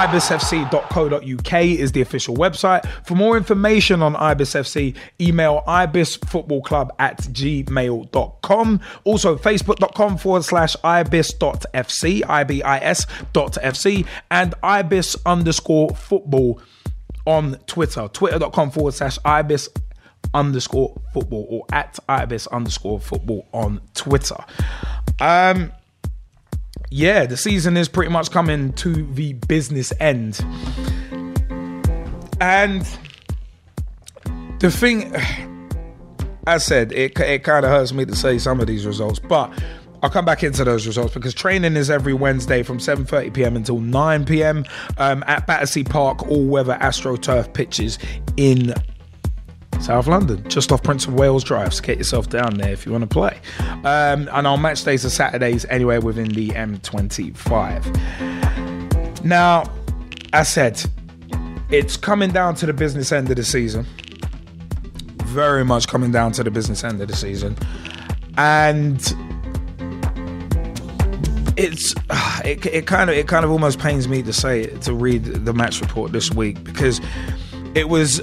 ibisfc.co.uk is the official website. For more information on Ibis FC, email ibisfootballclub@gmail.com. Also, facebook.com/ibis.fc, IBIS.FC, and ibis_football on Twitter. Twitter.com/ibis_football or @ibis_football on Twitter. Yeah, the season is pretty much coming to the business end. And the thing, as I said, it kind of hurts me to say some of these results, but I'll come back into those results because training is every Wednesday from 7:30 p.m. until 9 p.m. At Battersea Park, all-weather AstroTurf pitches in South London, just off Prince of Wales Drive. So get yourself down there if you want to play. And our match days are Saturdays anyway within the M25. Now, as I said, it's coming down to the business end of the season. Very much coming down to the business end of the season. And it kind of almost pains me to say it, to read the match report this week, because it was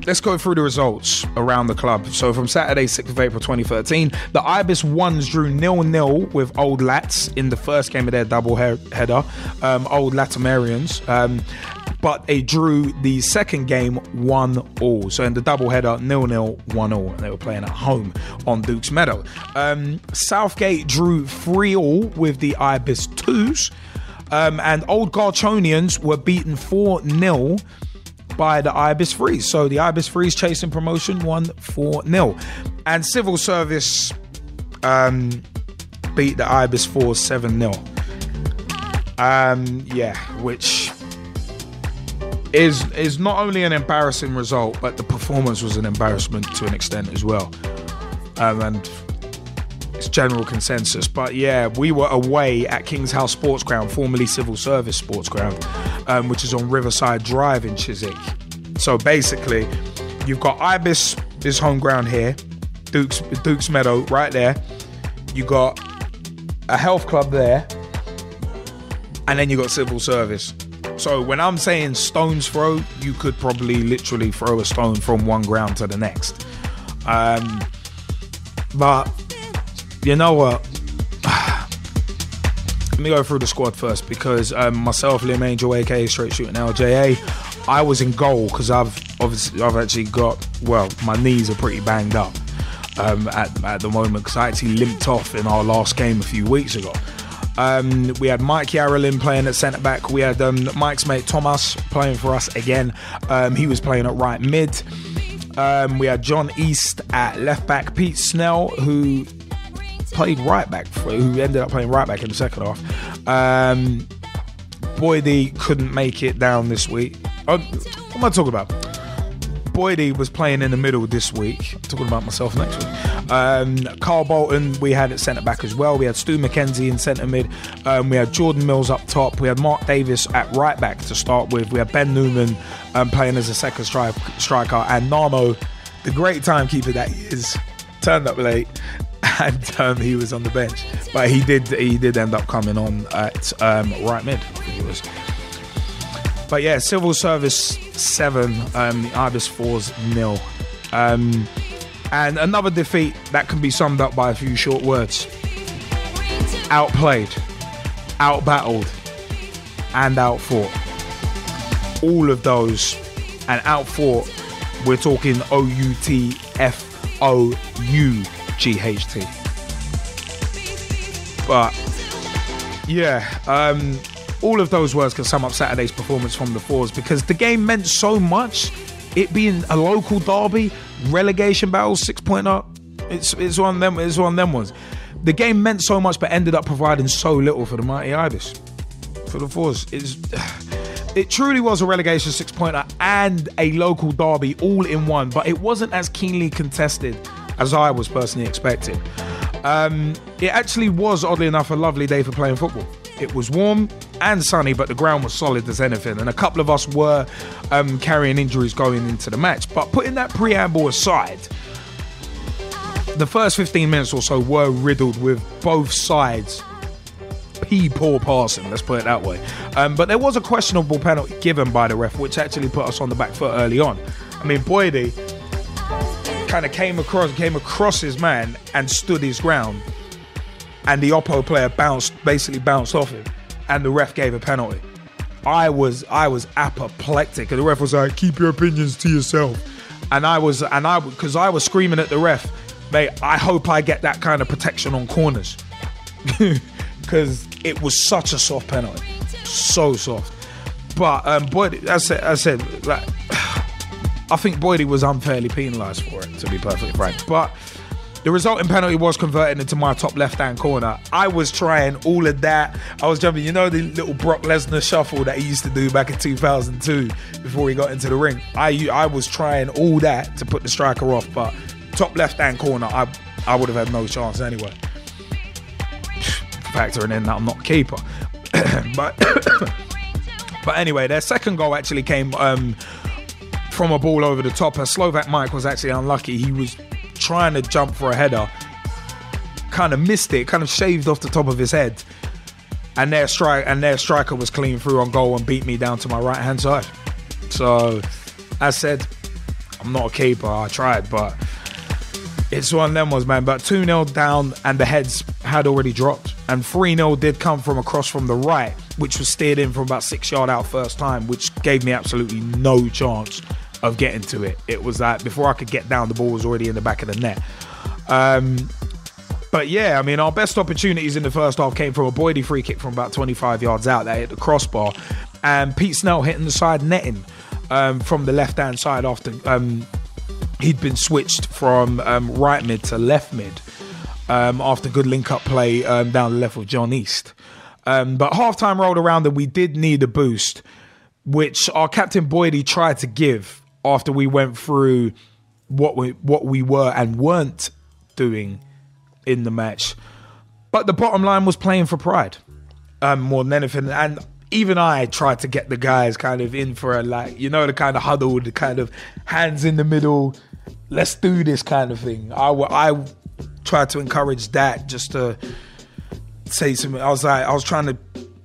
let's go through the results around the club. So from Saturday, 6th of April 2013, the Ibis Ones drew 0-0 with Old Lats in the first game of their double header, Old Latimerians. But they drew the second game 1-1. So in the double header, 0-0, 1-1. And they were playing at home on Duke's Meadow. Southgate drew 3-3 with the Ibis Twos. And Old Garchonians were beaten 4-0 by the Ibis Freeze. So the Ibis Freeze chasing promotion won 4-0. And Civil Service beat the Ibis Fours 7-0. Which is not only an embarrassing result, but the performance was an embarrassment to an extent as well. And it's general consensus. But yeah, we were away at King's House Sports Ground, formerly Civil Service Sports Ground, which is on Riverside Drive in Chiswick. So basically, you've got Ibis, is home ground here, Duke's Meadow right there. You got a health club there, and then you got Civil Service. So when I'm saying stone's throw, you could probably literally throw a stone from one ground to the next. But you know what? Let me go through the squad first, because myself, Liam Angel, aka Straight Shootin LJA, I was in goal because I've actually got, well, my knees are pretty banged up at the moment, because I actually limped off in our last game a few weeks ago. We had Mike Yarrelin playing at centre back. We had Mike's mate Thomas playing for us again. He was playing at right mid. We had John East at left back. Pete Snell, who played right back, who ended up playing right back in the second half. Boydie couldn't make it down this week. What am I talking about? Boydie was playing in the middle this week. I'm talking about myself next week. Carl Bolton we had at centre back as well. We had Stu McKenzie in centre mid. We had Jordan Mills up top. We had Mark Davis at right back to start with. We had Ben Newman playing as a second striker, and Namo, the great timekeeper that he is, turned up late, and he was on the bench, but he did end up coming on at right mid, I think it was. But yeah, Civil Service 7, the Ibis 4s 0. And another defeat that can be summed up by a few short words: outplayed, outbattled, and outfought. All of those, and outfought, we're talking OUTFOUGHT. But yeah, all of those words can sum up Saturday's performance from the Fours, because the game meant so much. It being a local derby, relegation battle, 6 point up. It's one of them. It's one of them ones. The game meant so much, but ended up providing so little for the mighty Ibis, for the Fours. It truly was a relegation 6 pointer and a local derby all in one, but it wasn't as keenly contested as I was personally expecting. It actually was, oddly enough, a lovely day for playing football. It was warm and sunny, but the ground was solid as anything, and a couple of us were carrying injuries going into the match. But putting that preamble aside, the first 15 minutes or so were riddled with both sides poor passing, let's put it that way. But there was a questionable penalty given by the ref, which actually put us on the back foot early on. I mean, Boydie kind of came across his man and stood his ground, and the Oppo player basically bounced off him, and the ref gave a penalty. I was apoplectic, and the ref was like, "Keep your opinions to yourself." And because I was screaming at the ref, mate, I hope I get that kind of protection on corners, because it was such a soft penalty, so soft. But Boydie, I said, like, I think Boydie was unfairly penalised for it, to be perfectly frank. But the resulting penalty was converted into my top left-hand corner. I was trying all of that. I was jumping, you know, the little Brock Lesnar shuffle that he used to do back in 2002 before he got into the ring. I was trying all that to put the striker off, but top left-hand corner, I would have had no chance anyway. Factoring in that I'm not a keeper. But anyway, their second goal actually came from a ball over the top. Slovak Mike was actually unlucky. He was trying to jump for a header, kind of missed it, kind of shaved off the top of his head, and their striker was clean through on goal and beat me down to my right hand side. So as said, I'm not a keeper. I tried, but it's one of them ones, man. But 2-0 down, and the heads had already dropped, and 3-0 did come from across from the right, which was steered in from about 6 yards out first time, which gave me absolutely no chance of getting to it. It was like, before I could get down, the ball was already in the back of the net. But yeah, I mean, our best opportunities in the first half came from a Boydie free kick from about 25 yards out that hit the crossbar, and Pete Snell hitting the side netting from the left-hand side after he'd been switched from right mid to left mid after good link-up play down the left with John East. But half-time rolled around and we did need a boost, which our captain Boydie tried to give after we went through what we were and weren't doing in the match. But the bottom line was playing for pride more than anything. And even I tried to get the guys kind of in for a, like, you know, the kind of huddle, the kind of hands in the middle, let's do this kind of thing. I tried to encourage that, just to say some. I was trying to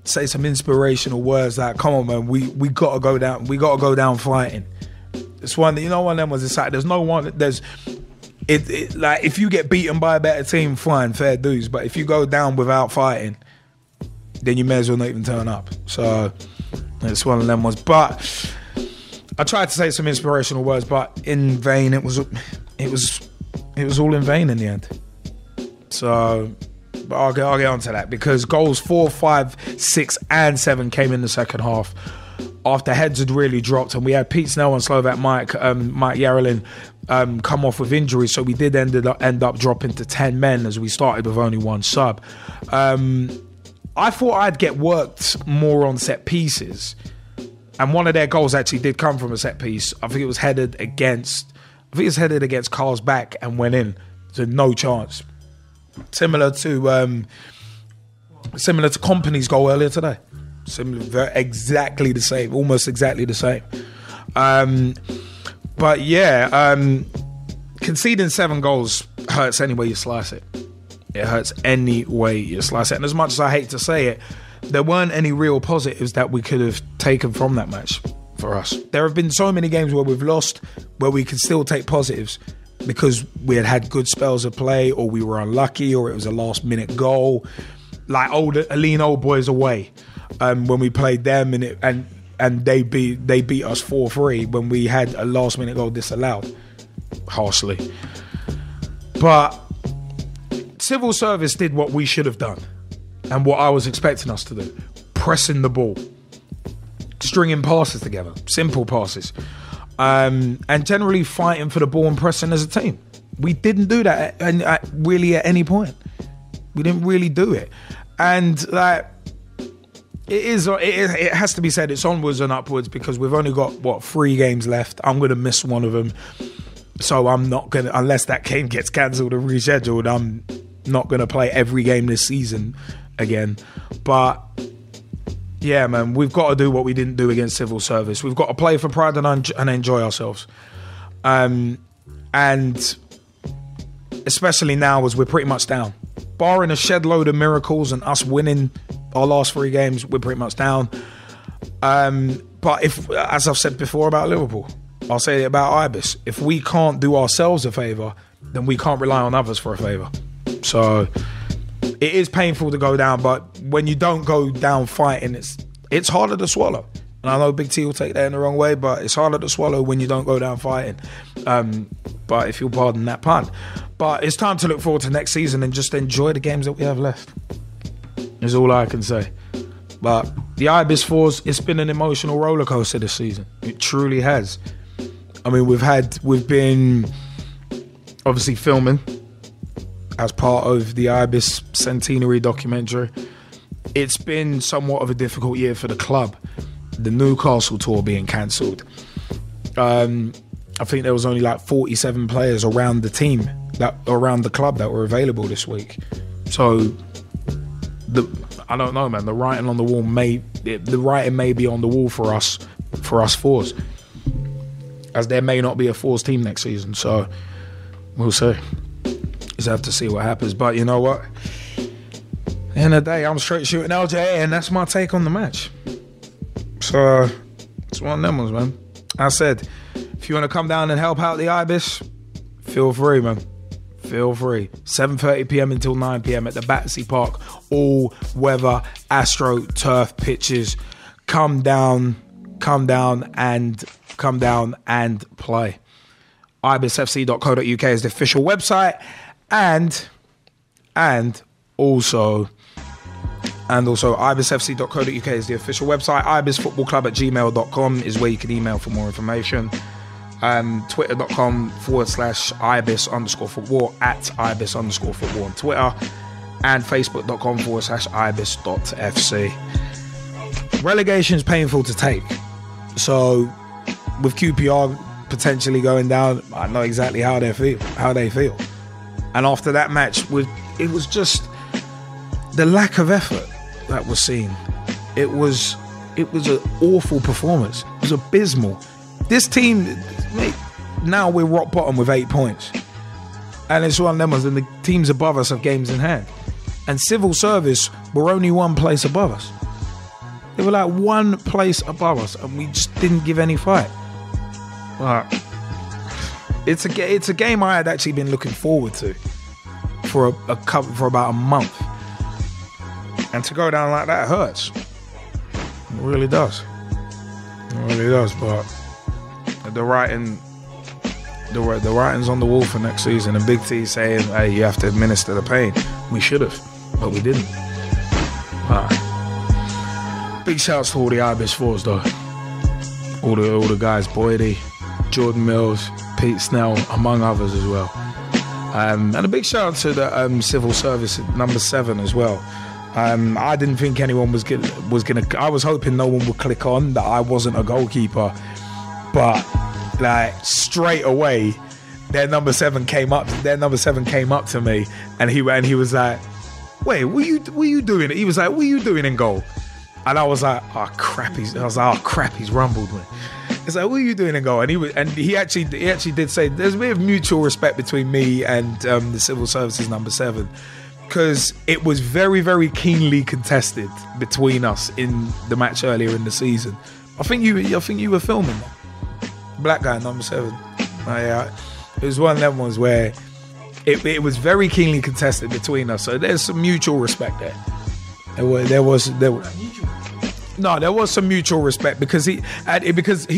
say some inspirational words like, come on, man, we gotta go down. We gotta go down fighting. It's one, you know, one of them was, it's like, there's no one, there's, it like, if you get beaten by a better team, fine, fair dues. But if you go down without fighting, then you may as well not even turn up. So it's one of them ones. But I tried to say some inspirational words, but in vain. It was all in vain in the end. So, but I'll get onto that, because goals 4, 5, 6, and 7 came in the second half after heads had really dropped, and we had Pete Snell and Slovak Mike Yarrelin come off with injuries, so we did end up dropping to 10 men as we started with only one sub. I thought I'd get worked more on set pieces, and one of their goals actually did come from a set piece. I think it was headed against Carl's back and went in, so no chance. Similar to Company's goal earlier today. Exactly the same, almost exactly the same. But yeah, conceding 7 goals hurts any way you slice it. It hurts any way you slice it. And as much as I hate to say it, there weren't any real positives that we could have taken from that match for us. There have been so many games where we've lost, where we can still take positives because we had good spells of play, or we were unlucky, or it was a last-minute goal. Like lean old boys away. When we played them and they beat us 4-3 when we had a last minute goal disallowed harshly. But civil service did what we should have done and what I was expecting us to do: pressing the ball, stringing passes together, simple passes, and generally fighting for the ball and pressing as a team. We didn't do that really at any point. We didn't really do it, and like. It has to be said, it's onwards and upwards, because we've only got 3 games left. I'm going to miss one of them, so I'm not going to, unless that game gets cancelled or rescheduled, I'm not going to play every game this season again. But yeah, man, we've got to do what we didn't do against civil service. We've got to play for pride and enjoy ourselves, and especially now as we're pretty much down. barring a shed load of miracles and us winning our last 3 games, we're pretty much down. But if, as I've said before about Liverpool, I'll say it about Ibis. If we can't do ourselves a favour, then we can't rely on others for a favour. So it is painful to go down, but when you don't go down fighting, it's harder to swallow. And I know Big T will take that in the wrong way, but it's harder to swallow when you don't go down fighting. But if you'll pardon that pun. But it's time to look forward to next season and just enjoy the games that we have left. Is all I can say. But the Ibis Fours, it's been an emotional roller coaster this season. It truly has. I mean, we've been obviously filming as part of the Ibis Centenary documentary. It's been somewhat of a difficult year for the club. The Newcastle tour being cancelled. I think there was only like 47 players around the team, around the club, that were available this week. So I don't know, man. The writing on the wall may be on the wall for us Fours, as there may not be a Fours team next season. So we'll see. Just have to see what happens. But you know what? At the end of the day, I'm Straight Shootin LJA, and that's my take on the match. So it's one of them ones, man. I said, if you want to come down and help out the Ibis, feel free, man. Feel free. 7:30 p.m. until 9 p.m. at the Battersea Park, all weather astro turf pitches. Come down and play. ibisfc.co.uk is the official website, and also ibisfc.co.uk is the official website. ibisfootballclub@gmail.com is where you can email for more information. Twitter.com/ibis_football @ibis_football on Twitter, and Facebook.com/ibis.fc. Relegation is painful to take, so with QPR potentially going down, I know exactly how they feel. And after that match, it was just the lack of effort that was seen. It was an awful performance. It was abysmal. This team, mate, now we're rock bottom with 8 points. And it's one of them ones, and the teams above us have games in hand. And Civil Service were only 1 place above us. They were like 1 place above us, and we just didn't give any fight. But it's a game I had actually been looking forward to for about a month. And to go down like that hurts. It really does. It really does, but the writing's on the wall for next season, and Big T saying, hey, you have to administer the pain. We should have, but we didn't. Big shouts to all the Ibis Fours though. All the guys, Boydie, Jordan Mills, Pete Snell, among others as well. And a big shout out to the Civil Service number 7 as well. I didn't think anyone was gonna. I was hoping no one would click on that I wasn't a goalkeeper, but like straight away, their number 7 came up to me, and he was like, "Wait, what you doing?" He was like, "What are you doing in goal?" And I was like, "Oh crap!" He's rumbled me. It's like, "What are you doing in goal?" And he actually did say there's a bit of mutual respect between me and the Civil Services number 7. Because it was very, very keenly contested between us in the match earlier in the season. I think you were filming that. Black guy, number 7. It was one of them ones where it was very keenly contested between us. So there's some mutual respect there. There was some mutual respect because he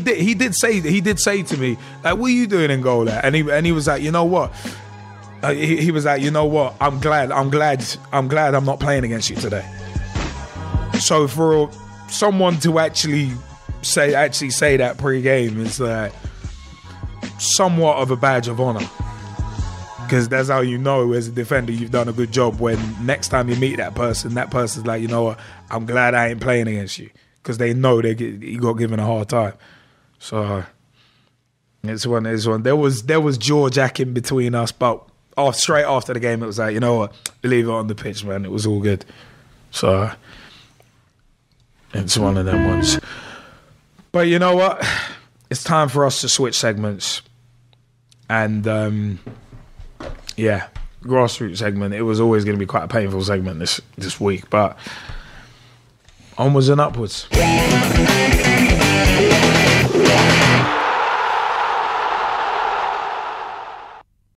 did say to me, like, "What are you doing in goal there?" And he was like, "You know what?" He was like, "You know what? I'm glad I'm not playing against you today." So for someone to actually say that pre-game is like somewhat of a badge of honor, because that's how you know as a defender you've done a good job. When next time you meet that person's like, "You know what? I'm glad I ain't playing against you," because they know he got given a hard time. So it's one. There was jaw jacking between us, but straight after the game, it was like, "You know what? Leave it on the pitch, man. It was all good." So it's one of them ones. But you know what? It's time for us to switch segments and grassroots segment, it was always going to be quite a painful segment this week, but onwards and upwards.